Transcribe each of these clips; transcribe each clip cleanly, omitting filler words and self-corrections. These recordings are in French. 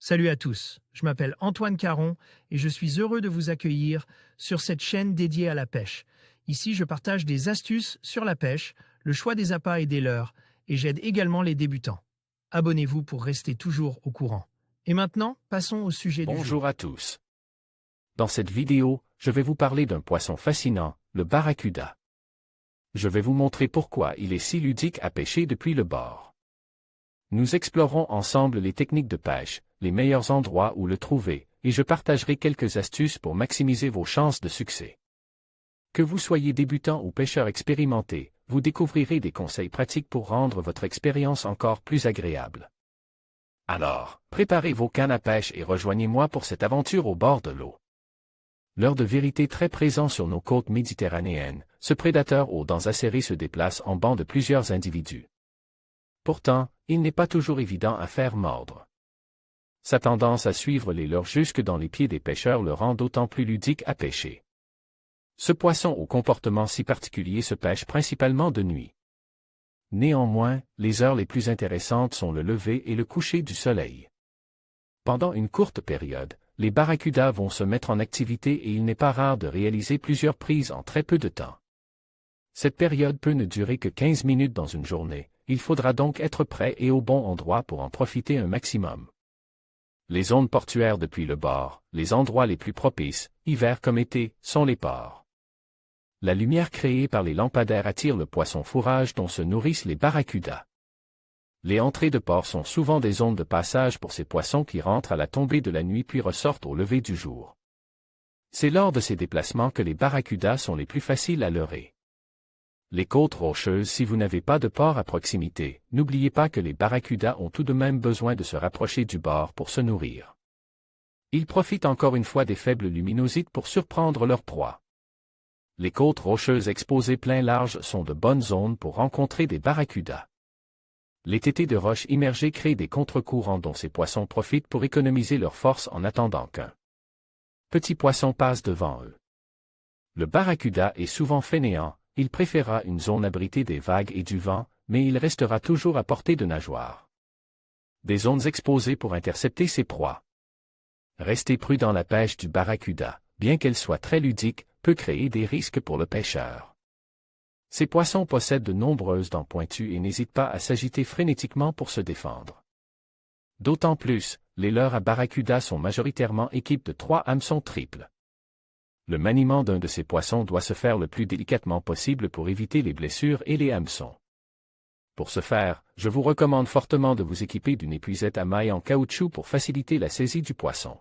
Salut à tous, je m'appelle Antoine Caron et je suis heureux de vous accueillir sur cette chaîne dédiée à la pêche. Ici, je partage des astuces sur la pêche, le choix des appâts et des leurres, et j'aide également les débutants. Abonnez-vous pour rester toujours au courant. Et maintenant, passons au sujet du jour. Bonjour à tous. Dans cette vidéo, je vais vous parler d'un poisson fascinant, le barracuda. Je vais vous montrer pourquoi il est si ludique à pêcher depuis le bord. Nous explorerons ensemble les techniques de pêche, les meilleurs endroits où le trouver, et je partagerai quelques astuces pour maximiser vos chances de succès. Que vous soyez débutant ou pêcheur expérimenté, vous découvrirez des conseils pratiques pour rendre votre expérience encore plus agréable. Alors, préparez vos cannes à pêche et rejoignez-moi pour cette aventure au bord de l'eau. L'heure de vérité très présent sur nos côtes méditerranéennes, ce prédateur aux dents acérées se déplace en banc de plusieurs individus. Pourtant, il n'est pas toujours évident à faire mordre. Sa tendance à suivre les leurres jusque dans les pieds des pêcheurs le rend d'autant plus ludique à pêcher. Ce poisson au comportement si particulier se pêche principalement de nuit. Néanmoins, les heures les plus intéressantes sont le lever et le coucher du soleil. Pendant une courte période, les barracudas vont se mettre en activité et il n'est pas rare de réaliser plusieurs prises en très peu de temps. Cette période peut ne durer que 15 minutes dans une journée, il faudra donc être prêt et au bon endroit pour en profiter un maximum. Les zones portuaires depuis le bord, les endroits les plus propices, hiver comme été, sont les ports. La lumière créée par les lampadaires attire le poisson fourrage dont se nourrissent les barracudas. Les entrées de port sont souvent des zones de passage pour ces poissons qui rentrent à la tombée de la nuit puis ressortent au lever du jour. C'est lors de ces déplacements que les barracudas sont les plus faciles à leurrer. Les côtes rocheuses. Si vous n'avez pas de port à proximité, n'oubliez pas que les barracudas ont tout de même besoin de se rapprocher du bord pour se nourrir. Ils profitent encore une fois des faibles luminosités pour surprendre leur proie. Les côtes rocheuses exposées plein large sont de bonnes zones pour rencontrer des barracudas. Les tétés de roches immergées créent des contre-courants dont ces poissons profitent pour économiser leur force en attendant qu'un petit poisson passe devant eux. Le barracuda est souvent fainéant, il préférera une zone abritée des vagues et du vent, mais il restera toujours à portée de nageoire. Des zones exposées pour intercepter ses proies. Restez prudent, la pêche du barracuda, bien qu'elle soit très ludique, peut créer des risques pour le pêcheur. Ces poissons possèdent de nombreuses dents pointues et n'hésitent pas à s'agiter frénétiquement pour se défendre. D'autant plus, les leurres à barracuda sont majoritairement équipés de 3 hameçons triples. Le maniement d'un de ces poissons doit se faire le plus délicatement possible pour éviter les blessures et les hameçons. Pour ce faire, je vous recommande fortement de vous équiper d'une épuisette à mailles en caoutchouc pour faciliter la saisie du poisson.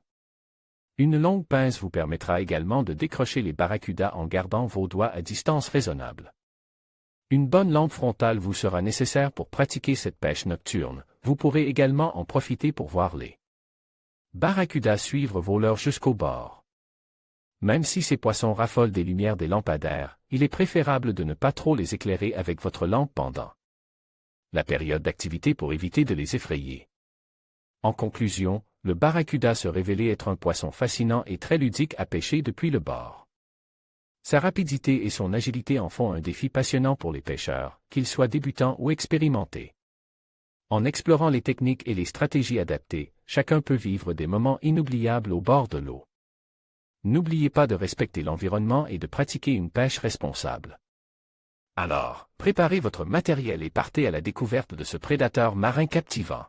Une longue pince vous permettra également de décrocher les barracudas en gardant vos doigts à distance raisonnable. Une bonne lampe frontale vous sera nécessaire pour pratiquer cette pêche nocturne. Vous pourrez également en profiter pour voir les barracudas suivre vos leurres jusqu'au bord. Même si ces poissons raffolent des lumières des lampadaires, il est préférable de ne pas trop les éclairer avec votre lampe pendant la période d'activité pour éviter de les effrayer. En conclusion, le barracuda se révélait être un poisson fascinant et très ludique à pêcher depuis le bord. Sa rapidité et son agilité en font un défi passionnant pour les pêcheurs, qu'ils soient débutants ou expérimentés. En explorant les techniques et les stratégies adaptées, chacun peut vivre des moments inoubliables au bord de l'eau. N'oubliez pas de respecter l'environnement et de pratiquer une pêche responsable. Alors, préparez votre matériel et partez à la découverte de ce prédateur marin captivant.